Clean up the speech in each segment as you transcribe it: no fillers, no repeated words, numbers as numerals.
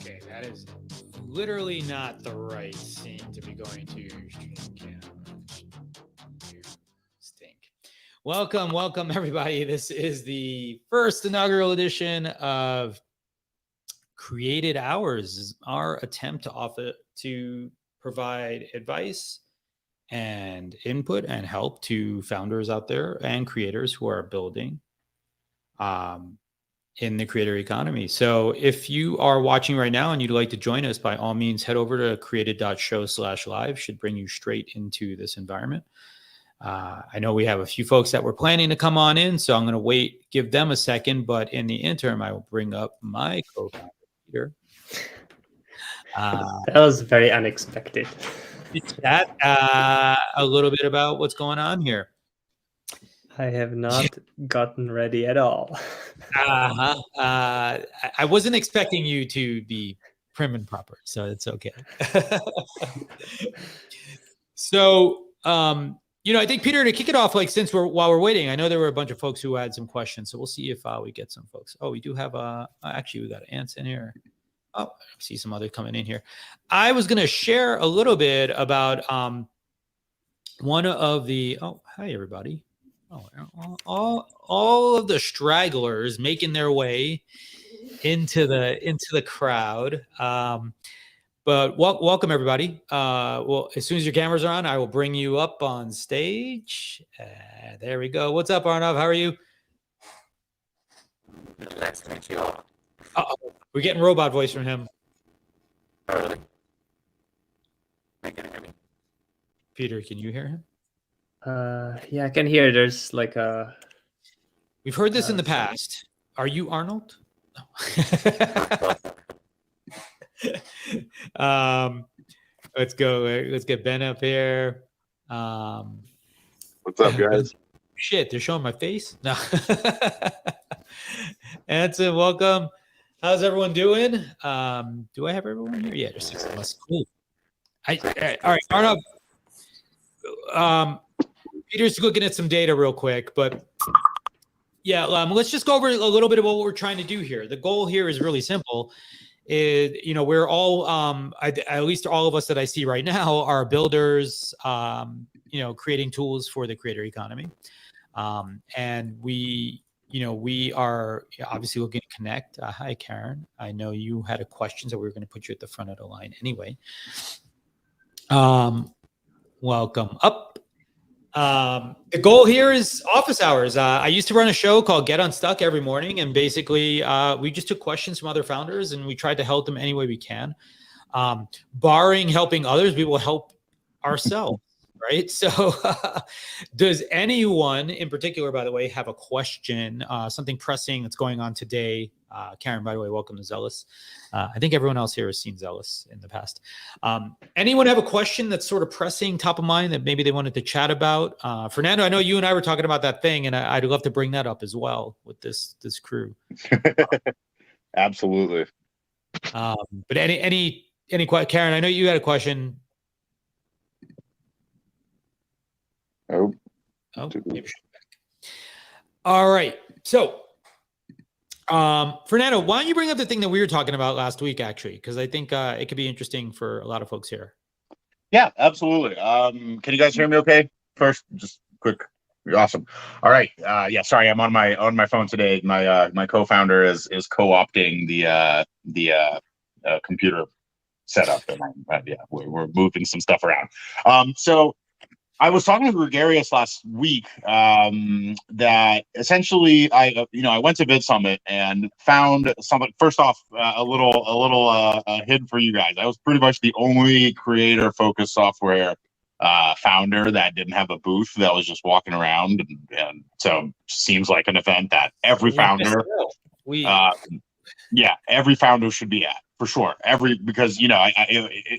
Okay, that is literally not the right scene to be going to stream cam. Stink. Welcome everybody. This is the first inaugural edition of Created Hours, our attempt to provide advice and input and help to founders out there and creators who are building in the creator economy. So if you are watching right now and you'd like to join us, by all means, head over to created.show/live. Should bring you straight into this environment. I know we have a few folks that were planning to come on in, so I'm going to give them a second. But in the interim, I will bring up my co-founder, Peter. That was very unexpected. Chat a little bit about what's going on here. I have not gotten ready at all. I wasn't expecting you to be prim and proper, so it's okay. So, I think, Peter, to kick it off, while we're waiting, I know there were a bunch of folks who had some questions, so we'll see if we get some folks. Oh, we do have actually, we got Ants in here. Oh, I see some other coming in here. I was going to share a little bit about one of the. Oh, hi everybody. Oh, all of the stragglers making their way into the crowd. But welcome everybody. Well, as soon as your cameras are on, I will bring you up on stage. There we go. What's up, Arnav? How are you? Nice to meet you all. We're getting robot voice from him. Oh, really? Can you hear me? Peter, can you hear him? Yeah, I can hear. There's like a. We've heard this in the past. Are you Arnold? No. Let's go. Let's get Ben up here. What's up, guys? Shit, they're showing my face. No. Anson, welcome. How's everyone doing? Do I have everyone here? Yeah, there's 6 of us. Cool. All right, Arnav. Peter's looking at some data real quick, but Yeah, let's just go over a little bit of what we're trying to do here. The goal here is really simple. We're all, at least all of us that I see right now are builders, creating tools for the creator economy. And we are obviously looking to connect. Hi, Karen. I know you had a question, so we were going to put you at the front of the line anyway. Welcome up. The goal here is office hours. I used to run a show called Get Unstuck every morning, and basically we just took questions from other founders and we tried to help them any way we can. Barring helping others, we will help ourselves, right? So does anyone in particular, by the way, have a question, something pressing that's going on today? Karen, by the way, welcome to Zealous. I think everyone else here has seen Zealous in the past. Anyone have a question that's sort of pressing, top of mind, that maybe they wanted to chat about? Fernando, I know you and I were talking about that thing, and I'd love to bring that up as well with this crew. Absolutely. But any Karen, I know you had a question. Oh, maybe she's back. All right. So, Fernando, why don't you bring up the thing that we were talking about last week, actually, because I think it could be interesting for a lot of folks here. Yeah, absolutely. Can you guys hear me okay? First, just quick. You're awesome. All right. Yeah, sorry, I'm on my phone today. My co-founder is co-opting the computer setup, and we're moving some stuff around. So I was talking to Gregarious last week that essentially I went to Vid Summit and found something. First off, a little hint for you guys. I was pretty much the only creator-focused software founder that didn't have a booth, that was just walking around, and so it seems like an event that every founder, every founder should be at. For sure, because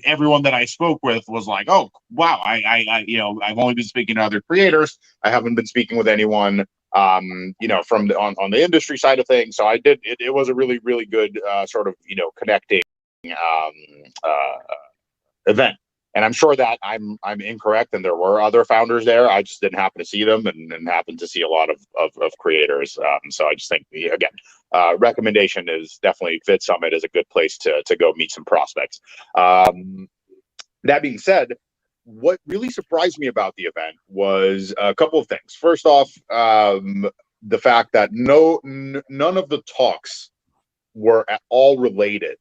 everyone that I spoke with was like, "Oh, wow, I've only been speaking to other creators. I haven't been speaking with anyone, from on the industry side of things." So I did. It was a really, really good sort of connecting event. And I'm sure that I'm incorrect, and there were other founders there. I just didn't happen to see them, and happened to see a lot of creators. So I just think, again, recommendation is definitely Vid Summit is a good place to go meet some prospects. That being said, what really surprised me about the event was a couple of things. First off, the fact that none of the talks were at all related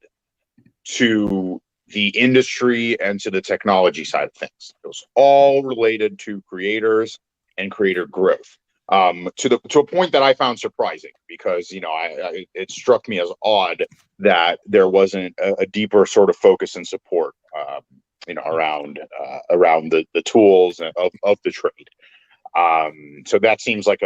to the industry and to the technology side of things. It was all related to creators and creator growth, to a point that I found surprising, because it struck me as odd that there wasn't a deeper sort of focus and support around the tools of the trade. So that seems like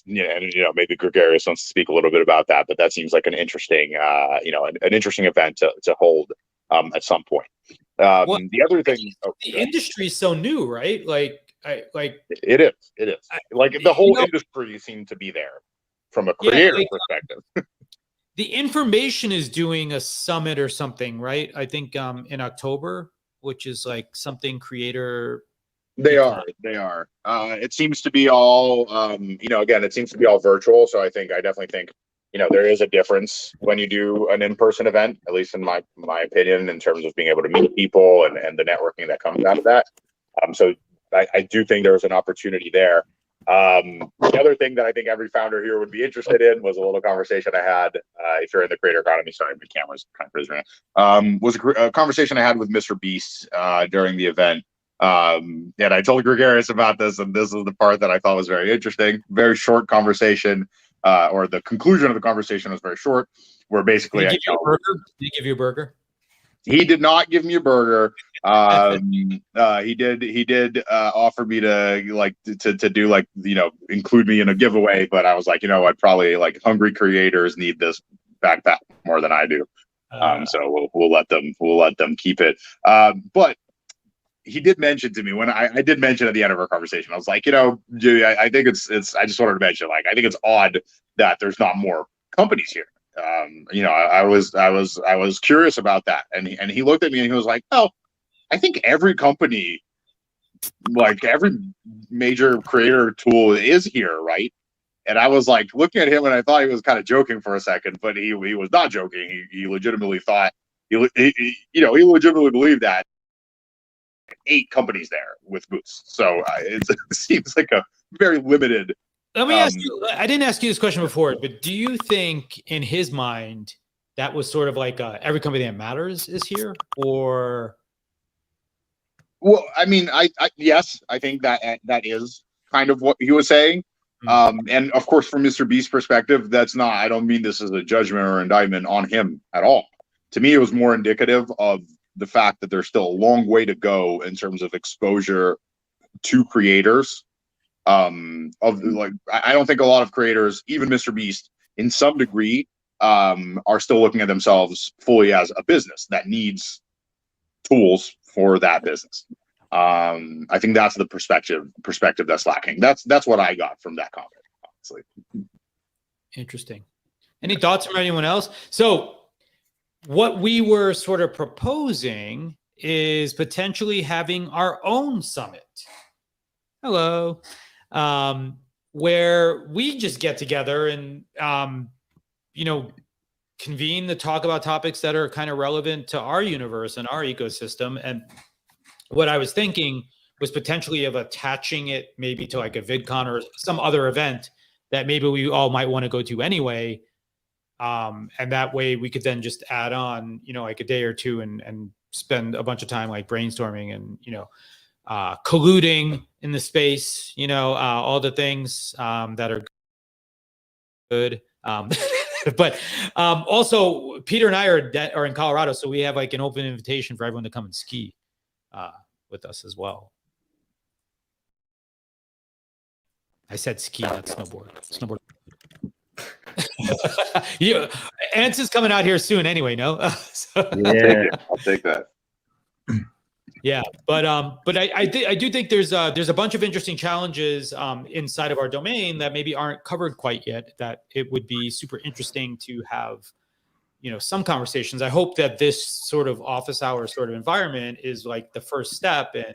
maybe Gregarious wants to speak a little bit about that, but that seems like an interesting an interesting event to hold at some point. The other thing, the industry is so new, right? It is the whole industry seemed to be there from a creator perspective. The information is doing a summit or something, right? I think in October, which is like something creator. They are. It seems to be all, again, it seems to be all virtual. So I definitely think, there is a difference when you do an in-person event, at least in my opinion, in terms of being able to meet people and the networking that comes out of that. So I do think there was an opportunity there. The other thing that I think every founder here would be interested in was a little conversation I had, if you're in the creator economy, sorry, my camera's kind of crazy right now, was a conversation I had with Mr. Beast during the event. And I told Gregarious about this, and this is the part that I thought was very interesting. Very short conversation, or the conclusion of the conversation was very short, where basically Did he give you a burger? He did not give me a burger. He did offer me to do include me in a giveaway, but I was like, what, probably hungry creators need this backpack more than I do. So we'll let them keep it. But he did mention to me, when I did mention at the end of our conversation, I was like, Judy, I think it's I just wanted to mention, I think it's odd that there's not more companies here. I was curious about that, and he looked at me and he was like, "Oh, I think every company, every major creator tool is here, right?" And I was like looking at him, and I thought he was kind of joking for a second, but he was not joking. He legitimately thought he legitimately believed that 8 companies there with booths. So it seems like a very limited. Let me ask you. I didn't ask you this question before, but do you think in his mind that was sort of like every company that matters is here, or? Well, I mean, yes, I think that is kind of what he was saying. And of course, from Mr. Beast's perspective, that's not. I don't mean this as a judgment or indictment on him at all. To me, it was more indicative of the fact that there's still a long way to go in terms of exposure to creators. I don't think a lot of creators, even Mr. Beast, in some degree, are still looking at themselves fully as a business that needs tools for that business. I think that's the perspective that's lacking. That's what I got from that comment, honestly. Interesting. Any thoughts from anyone else? So what we were sort of proposing is potentially having our own summit. Hello. Where we just get together and, convene to talk about topics that are kind of relevant to our universe and our ecosystem. And what I was thinking was potentially of attaching it maybe to like a VidCon or some other event that maybe we all might want to go to anyway. And that way we could then just add on, like a day or two and spend a bunch of time like brainstorming and, colluding in the space, all the things that are good. But also Peter and I are in Colorado, so we have like an open invitation for everyone to come and ski with us as well. I said ski, not snowboard. Snowboard. Yeah, Ants is coming out here soon anyway, no? Yeah, I'll take that. Yeah, but I do think there's a bunch of interesting challenges inside of our domain that maybe aren't covered quite yet, that it would be super interesting to have, some conversations. I hope that this sort of office hour sort of environment is like the first step in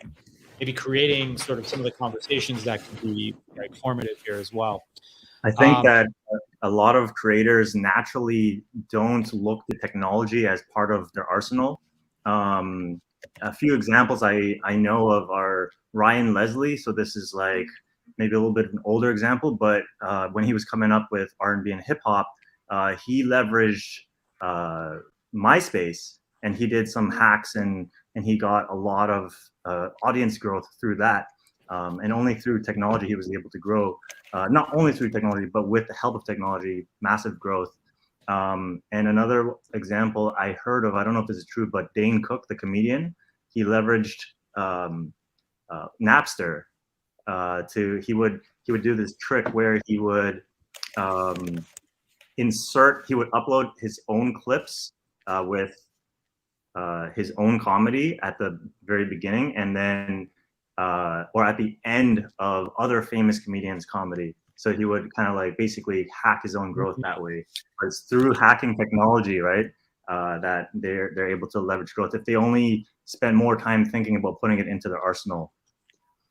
maybe creating sort of some of the conversations that could be like formative here as well. I think that a lot of creators naturally don't look to technology as part of their arsenal. A few examples I know of are Ryan Leslie. So this is like maybe a little bit of an older example, but when he was coming up with R&B and hip hop, he leveraged MySpace, and he did some hacks and he got a lot of audience growth through that. And only through technology he was able to grow. Not only through technology, but with the help of technology, massive growth. And another example I heard of, I don't know if this is true, but Dane Cook, the comedian, he leveraged Napster he would do this trick where he would upload his own clips with his own comedy at the very beginning, and then or at the end of other famous comedians' comedy. So he would kind of like basically hack his own growth that way. But it's through hacking technology, right, that they're able to leverage growth if they only spend more time thinking about putting it into their arsenal.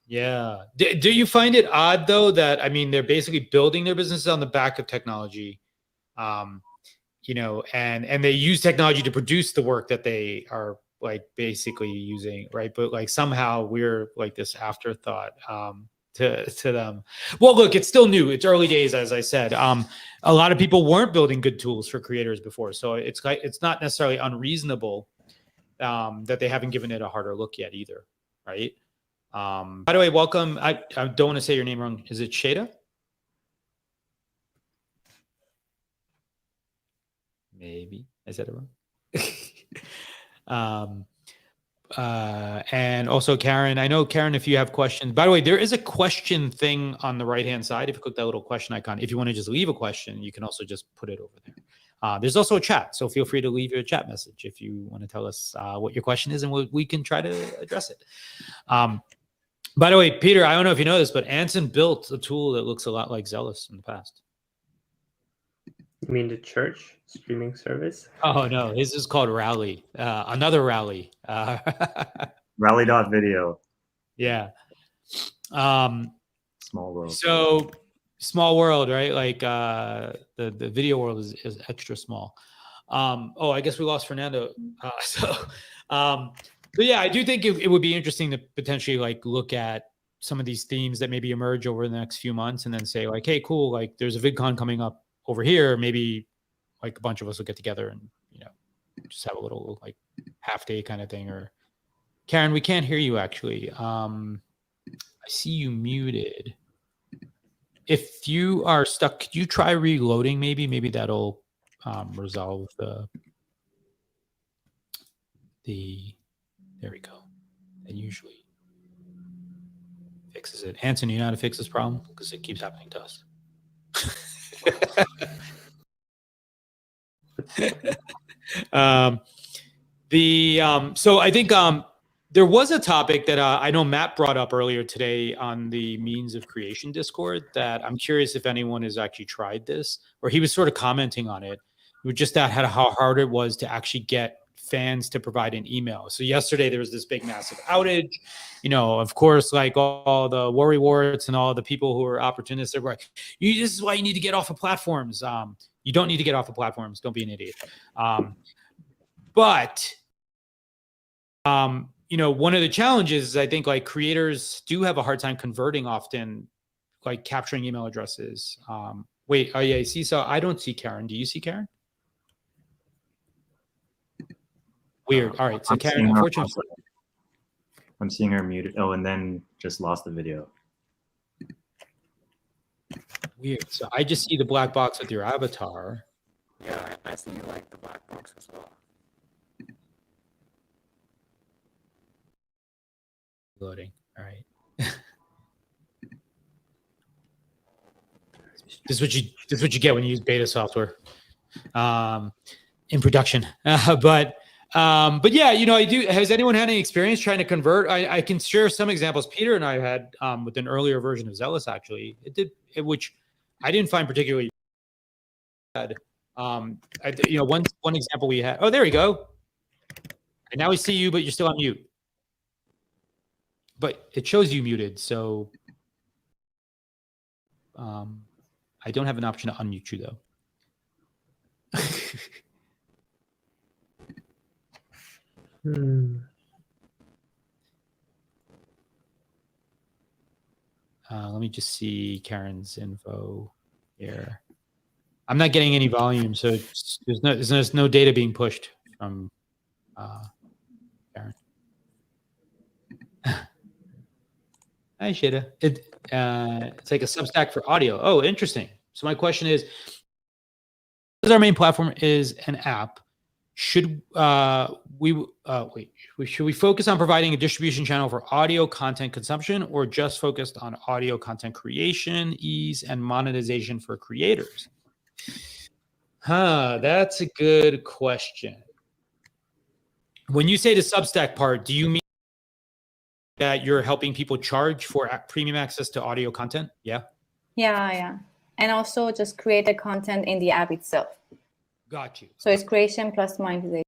Yeah. Do you find it odd though that, I mean, they're basically building their businesses on the back of technology, and they use technology to produce the work that they are like basically using, right? But like somehow we're like this afterthought to them. Well, look, it's still new. It's early days, as I said. A lot of people weren't building good tools for creators before, so it's not necessarily unreasonable that they haven't given it a harder look yet either, right? By the way, welcome. I don't want to say your name wrong. Is it Shada? Maybe I said it wrong. And also Karen. I know, Karen, if you have questions. By the way, there is a question thing on the right-hand side. If you click that little question icon, if you want to just leave a question, you can also just put it over there. There's also a chat, so feel free to leave your chat message if you want to tell us what your question is, and we can try to address it. By the way, Peter, I don't know if you know this, but Anson built a tool that looks a lot like Zealous in the past. You mean the church streaming service? Oh, no. His is called Rally. Another Rally. Rally.video. Yeah. Small world. So small world, right? Like the video world is extra small. I guess we lost Fernando. But yeah, I do think it would be interesting to potentially like look at some of these themes that maybe emerge over the next few months and then say like, hey, cool, like there's a VidCon coming up over here. Maybe like a bunch of us will get together and, just have a little like half day kind of thing. Or Karen, we can't hear you actually. I see you muted. If you are stuck, could you try reloading maybe? Maybe that'll resolve the there we go. It usually fixes it. Hanson, you know how to fix this problem? Because it keeps happening to us. So I think there was a topic that I know Matt brought up earlier today on the Means of Creation Discord that I'm curious if anyone has actually tried this, or he was sort of commenting on it. Just that had how hard it was to actually get fans to provide an email. So yesterday there was this big massive outage. Of course, like all the worry warts and all the people who are opportunistic were like, this is why you need to get off of platforms. You don't need to get off of platforms. Don't be an idiot. But one of the challenges is I think like creators do have a hard time converting often, like capturing email addresses. Wait, oh yeah, see, so I don't see Karen. Do you see Karen? Weird. All right, so Karen, unfortunately, I'm seeing her muted. Oh, and then just lost the video. Weird. So I just see the black box with your avatar. Yeah, I see you like the black box as well. Loading. All right. This is what you get when you use beta software in production. But yeah, I do. Has anyone had any experience trying to convert? I can share some examples. Peter and I had with an earlier version of Zealous. Actually, which I didn't find particularly bad. One example we had. Oh, there we go. And now we see you, but you're still on mute. But it shows you muted, so I don't have an option to unmute you though. Let me just see Karen's info here. I'm not getting any volume, so there's no data being pushed from Karen. Hi, Shada. It's like a Substack for audio. Oh, interesting. So my question is, because our main platform is an app, should we focus on providing a distribution channel for audio content consumption, or just focused on audio content creation, ease, and monetization for creators? That's a good question. When you say the Substack part, do you mean that you're helping people charge for premium access to audio content? Yeah. Yeah. And also just create the content in the app itself. Got you. So it's creation plus monetization.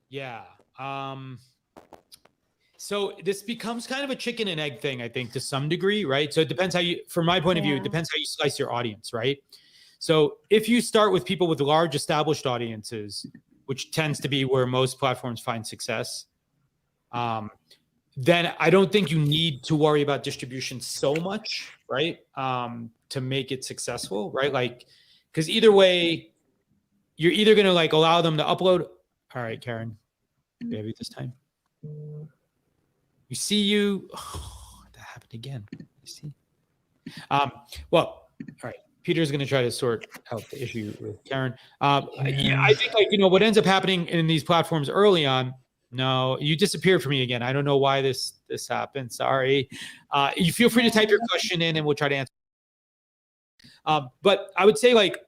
Yeah. So this becomes kind of a chicken and egg thing, I think, to some degree, right? So it depends from my point of view, it depends how you slice your audience, right? So if you start with people with large established audiences, which tends to be where most platforms find success, then I don't think you need to worry about distribution so much, right? To make it successful, right? Like, because either way, you're either going to like allow them to upload. All right, Karen, maybe this time. You see you. Oh, that happened again. You see. Well, all right. Peter's going to try to sort out the issue with Karen. Yeah, I think what ends up happening in these platforms early on. No, you disappeared from me again. I don't know why this happened. Sorry. You feel free to type your question in, and we'll try to answer. But I would say, like,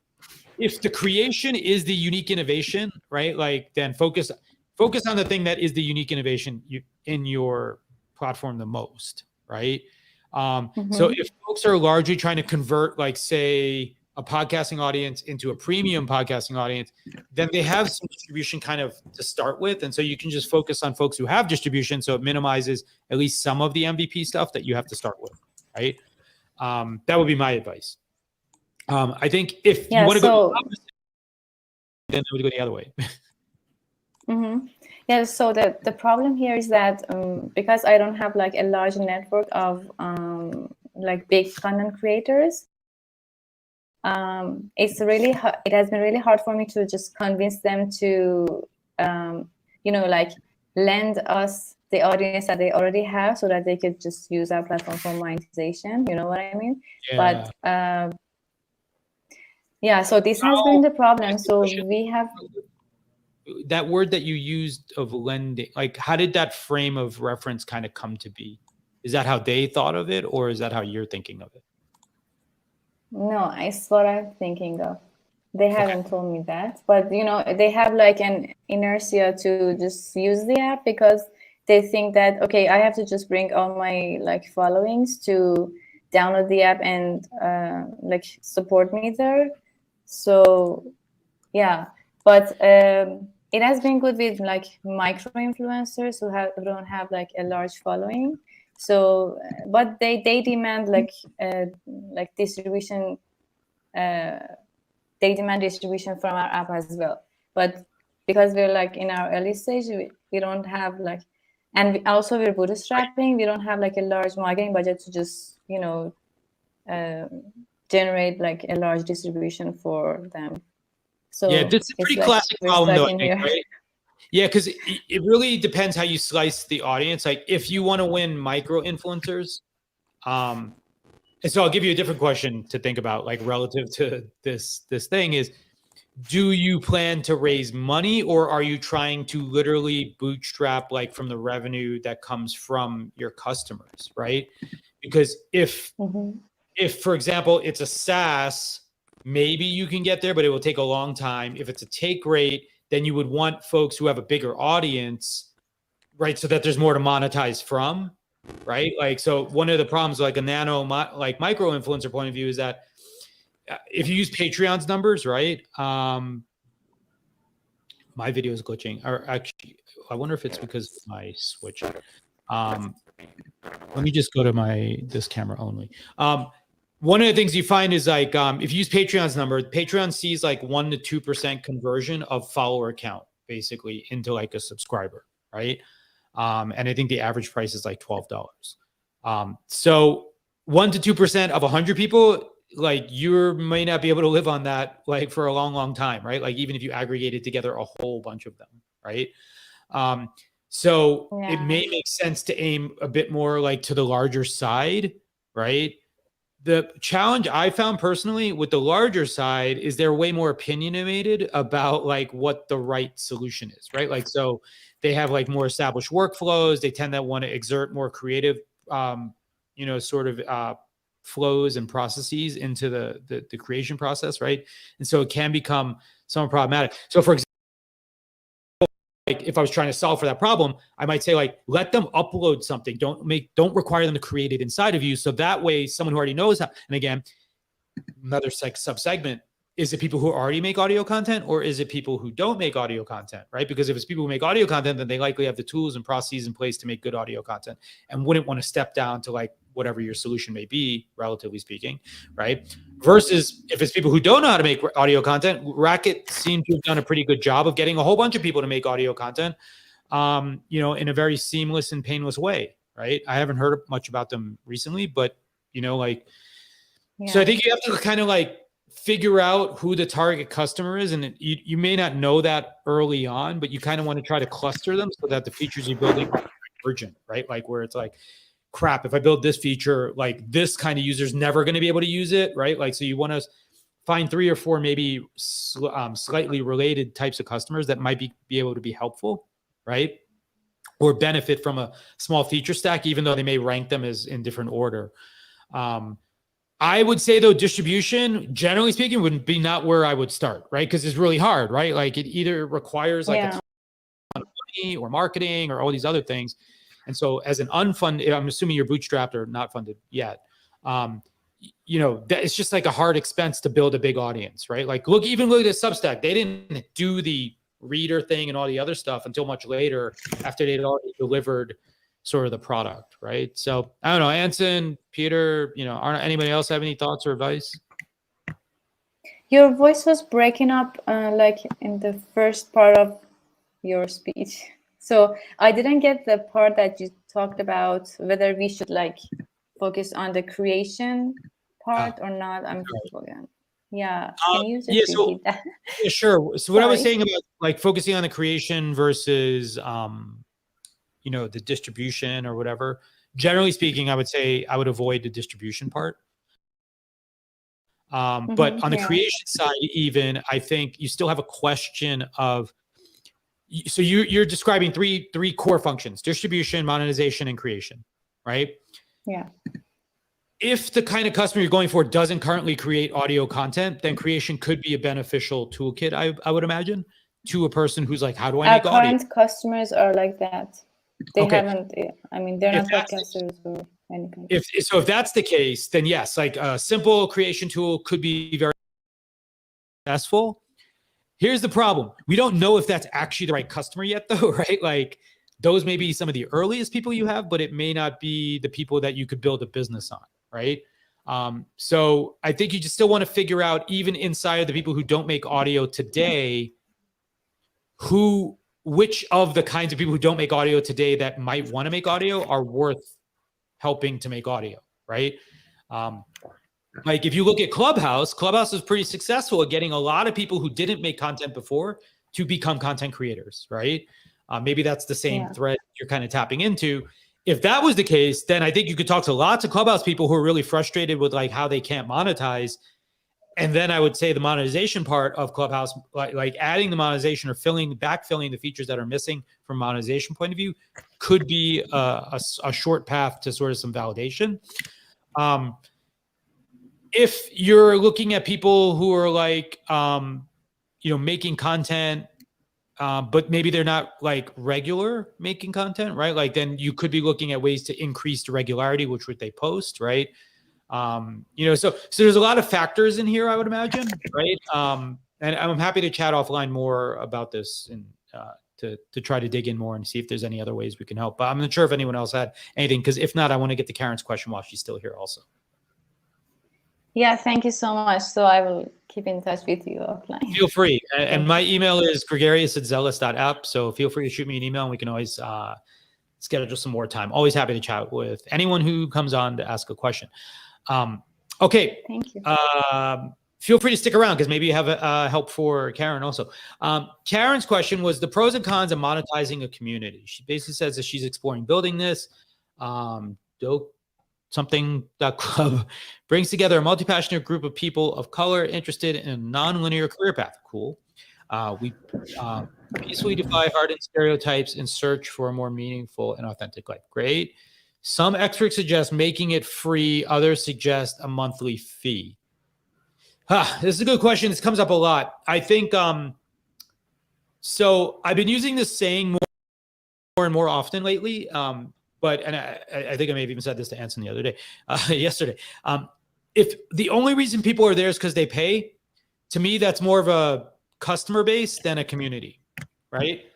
if the creation is the unique innovation, right? Like, then focus on the thing that is the unique innovation in your platform the most, right? So if folks are largely trying to convert, like, say, a podcasting audience into a premium podcasting audience, then they have some distribution kind of to start with. And so you can just focus on folks who have distribution. So it minimizes at least some of the MVP stuff that you have to start with, right? That would be my advice. I think if you Yeah, want to go so the opposite, then I would go the other way. yeah, so the problem here is that because I don't have like a large network of like big content creators, it's really it has been really hard for me to just convince them to like lend us the audience that they already have so that they could just use our platform for monetization. You know what I mean? Yeah. But yeah, so this has been the problem. So we have that word that you used of lending, like how did that frame of reference kind of come to be? Is that how they thought of it, or is that how you're thinking of it? No, it's what I'm thinking of. They haven't told me that, but they have like an inertia to just use the app because they think that, okay, I have to just bring all my like followings to download the app and like support me there. So yeah, but it has been good with like micro influencers who don't have like a large following. So, but they demand like distribution. They demand distribution from our app as well. But because we're like in our early stage, we don't have like, and also we're bootstrapping. We don't have like a large marketing budget to just generate like a large distribution for them. So yeah, this is a pretty like classic we're problem, stuck though. in I think, here. right? Yeah, because it really depends how you slice the audience. Like, if you want to win micro influencers, and so I'll give you a different question to think about, like relative to this thing is, do you plan to raise money, or are you trying to literally bootstrap like from the revenue that comes from your customers, right? Because if for example it's a SaaS, maybe you can get there, but it will take a long time. If it's a take rate, then you would want folks who have a bigger audience, right? So that there's more to monetize from, right? Like, so one of the problems, like a like micro influencer point of view, is that if you use Patreon's numbers, right? My video is glitching. Or actually, I wonder if it's because of my switch. Let me just go to this camera only. One of the things you find is like, if you use Patreon's number, Patreon sees like 1% to 2% conversion of follower count basically into like a subscriber, right? And I think the average price is like $12. So 1% to 2% of 100 people, like you may not be able to live on that like for a long time, right? Like even if you aggregated together a whole bunch of them, right? So it may make sense to aim a bit more like to the larger side, right? The challenge I found personally with the larger side is they're way more opinionated about like what the right solution is, right? Like, so they have like more established workflows. They tend to want to exert more creative, sort of flows and processes into the creation process, right? And so it can become somewhat problematic. So for example, like if I was trying to solve for that problem, I might say like, let them upload something. Don't require them to create it inside of you. So that way someone who already knows how, and again, another sub-segment, is it people who already make audio content, or is it people who don't make audio content, right? Because if it's people who make audio content, then they likely have the tools and processes in place to make good audio content and wouldn't want to step down to like whatever your solution may be, relatively speaking, right? Versus if it's people who don't know how to make audio content, Racket seems to have done a pretty good job of getting a whole bunch of people to make audio content, in a very seamless and painless way, right? I haven't heard much about them recently, but so I think you have to kind of like figure out who the target customer is. And you may not know that early on, but you kind of want to try to cluster them so that the features you're building are urgent, right? Like where it's like, crap, if I build this feature, like this kind of user's never going to be able to use it, right? Like, so you want to find 3 or 4 maybe slightly related types of customers that might be able to be helpful, right? Or benefit from a small feature stack, even though they may rank them as in different order. I would say though, distribution, generally speaking, wouldn't be not where I would start, right? Because it's really hard, right? Like it either requires like a ton of money or marketing or all these other things. And so as an unfunded, I'm assuming you're bootstrapped or not funded yet. It's just like a hard expense to build a big audience, right? Like look at Substack. They didn't do the reader thing and all the other stuff until much later after they'd already delivered, sort of the product, right? So I don't know, Anson, Peter, aren't anybody else have any thoughts or advice? Your voice was breaking up like in the first part of your speech. So I didn't get the part that you talked about whether we should like focus on the creation part or not. I'm forgetting. Yeah. Can you just repeat that? Yeah, sure. So what I was Sorry. saying about like focusing on the creation versus the distribution or whatever. Generally speaking, I would say I would avoid the distribution part. But on the creation side, even I think you still have a question of. So you're describing three core functions: distribution, monetization, and creation, right? Yeah. If the kind of customer you're going for doesn't currently create audio content, then creation could be a beneficial toolkit, I would imagine, to a person who's like, how do I make audio? Current customers are like that. They haven't, I mean, they're not podcasters or anything. If that's the case, then yes, like a simple creation tool could be very successful. Here's the problem. We don't know if that's actually the right customer yet, though, right? Like those may be some of the earliest people you have, but it may not be the people that you could build a business on, right? So I think you just still want to figure out, even inside of the people who don't make audio today, which of the kinds of people who don't make audio today that might want to make audio are worth helping to make audio, right? Like if you look at Clubhouse is pretty successful at getting a lot of people who didn't make content before to become content creators, right? Maybe that's the same thread you're kind of tapping into. If that was the case, then I think you could talk to lots of Clubhouse people who are really frustrated with like how they can't monetize. And then I would say the monetization part of Clubhouse, like adding the monetization or backfilling the features that are missing from monetization point of view, could be a short path to sort of some validation. If you're looking at people who are like, making content, but maybe they're not like regular making content, right? Like then you could be looking at ways to increase the regularity, which would they post, right? So there's a lot of factors in here, I would imagine, right? And I'm happy to chat offline more about this and to try to dig in more and see if there's any other ways we can help. But I'm not sure if anyone else had anything, because if not, I want to get to Karen's question while she's still here also. Yeah, thank you so much. So I will keep in touch with you offline. Feel free. And my email is gregarious@zealous.app. So feel free to shoot me an email and we can always schedule some more time. Always happy to chat with anyone who comes on to ask a question. Okay. Thank you. Feel free to stick around because maybe you have help for Karen also. Karen's question was the pros and cons of monetizing a community. She basically says that she's exploring building this. Something.club brings together a multi-passionate group of people of color interested in a non-linear career path. Cool. We peacefully defy hardened stereotypes and search for a more meaningful and authentic life. Great. Some experts suggest making it free. Others suggest a monthly fee. This is a good question. This comes up a lot. I think, so I've been using this saying more and more often lately. But I think I may have even said this to Anson the other day, yesterday. If the only reason people are there is because they pay, to me, that's more of a customer base than a community, right?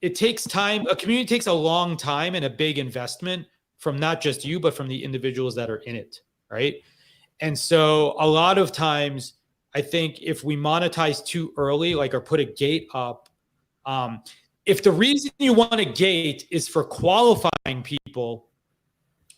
It takes time. A community takes a long time and a big investment from not just you, but from the individuals that are in it, right? And so a lot of times, I think if we monetize too early, like or put a gate up, if the reason you want a gate is for qualifying people,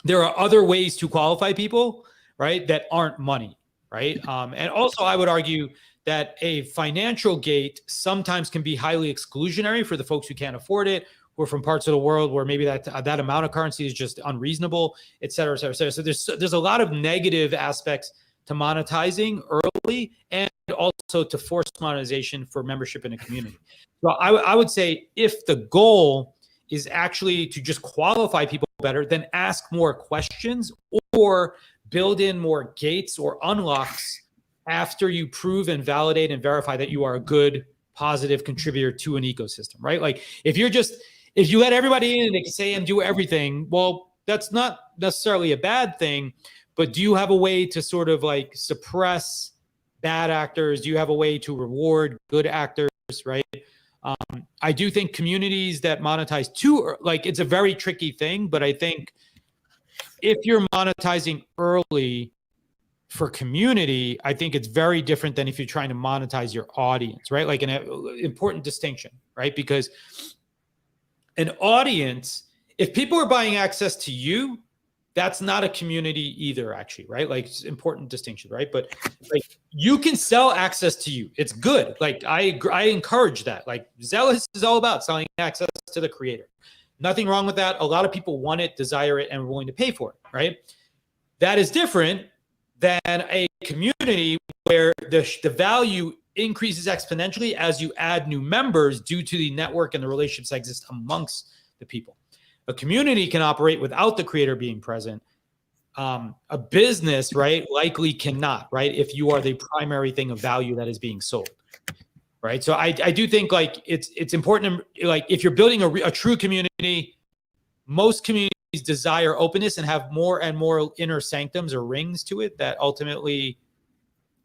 there are other ways to qualify people, right, that aren't money, right? And also I would argue that a financial gate sometimes can be highly exclusionary for the folks who can't afford it, who are from parts of the world where maybe that amount of currency is just unreasonable, et cetera, et cetera, et cetera. So there's a lot of negative aspects to monetizing early and also to force monetization for membership in a community. So I would say if the goal is actually to just qualify people better, then ask more questions or build in more gates or unlocks after you prove and validate and verify that you are a good, positive contributor to an ecosystem, right? Like if you let everybody in and they can say and do everything, well, that's not necessarily a bad thing, but do you have a way to sort of like suppress bad actors? Do you have a way to reward good actors, right? I do think communities that monetize too, like it's a very tricky thing, but I think if you're monetizing early for community, I think it's very different than if you're trying to monetize your audience, right? Like an important distinction, right? Because an audience, if people are buying access to you, that's not a community either, actually, right? Like it's important distinction, right? But like you can sell access to you. It's good. Like I encourage that. Like Zealous is all about selling access to the creator. Nothing wrong with that. A lot of people want it, desire it, and are willing to pay for it, right? That is different than a community where the value increases exponentially as you add new members due to the network and the relationships that exist amongst the people. A community can operate without the creator being present. A business, right, likely cannot, right, if you are the primary thing of value that is being sold, right? So I do think like it's important to, like if you're building a true community, most communities desire openness and have more and more inner sanctums or rings to it that ultimately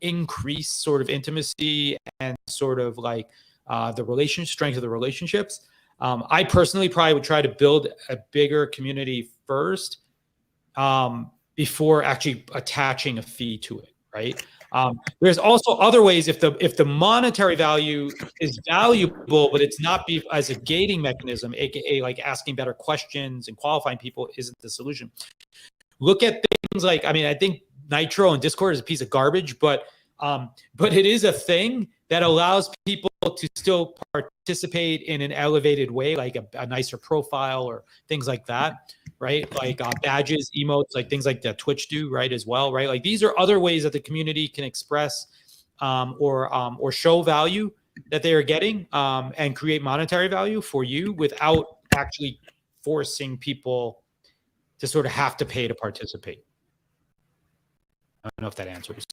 increase sort of intimacy and sort of like the strength of the relationships. I personally probably would try to build a bigger community first before actually attaching a fee to it, right? There's also other ways if the monetary value is valuable, but it's not as a gating mechanism, aka like asking better questions and qualifying people isn't the solution. Look at things like, I mean, I think Nitro and Discord is a piece of garbage, but it is a thing that allows people to still participate in an elevated way, like a nicer profile or things like that, right? Like badges, emotes, like things like that Twitch do, right, as well, right? Like these are other ways that the community can express or show value that they are getting and create monetary value for you without actually forcing people to sort of have to pay to participate. I don't know if that answers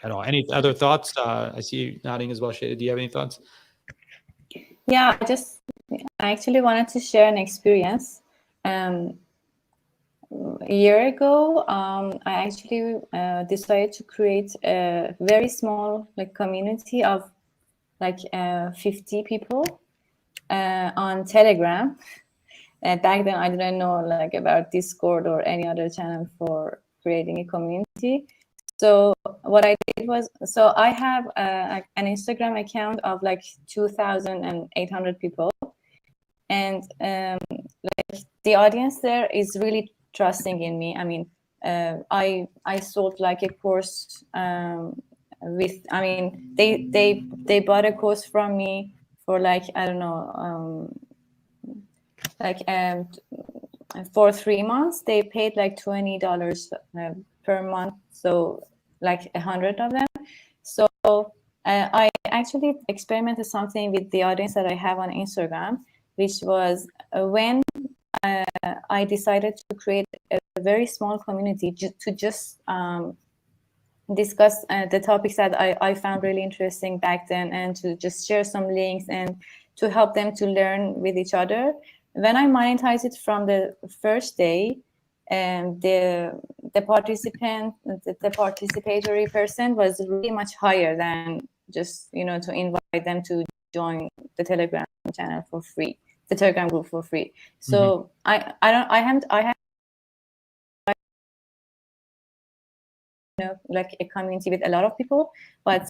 at all. Any other thoughts? I see you nodding as well, Shada. Do you have any thoughts? Yeah, I actually wanted to share an experience. A year ago, I actually decided to create a very small like community of like 50 people on Telegram. Back then, I didn't know like about Discord or any other channel for creating a community. So what I did was, so I have an Instagram account of like 2,800 people, and like the audience there is really trusting in me. I mean, I sold like a course with, I mean, they bought a course from me for like, I don't know, like for 3 months they paid like $20 per month, so like 100 of them. So I actually experimented something with the audience that I have on Instagram, which was when I decided to create a very small community to just discuss the topics that I found really interesting back then, and to just share some links and to help them to learn with each other. When I monetized it from the first day, the participatory percent was really much higher than just, you know, to invite them to join the Telegram channel for free, the Telegram group for free. So I have you know, like a community with a lot of people, but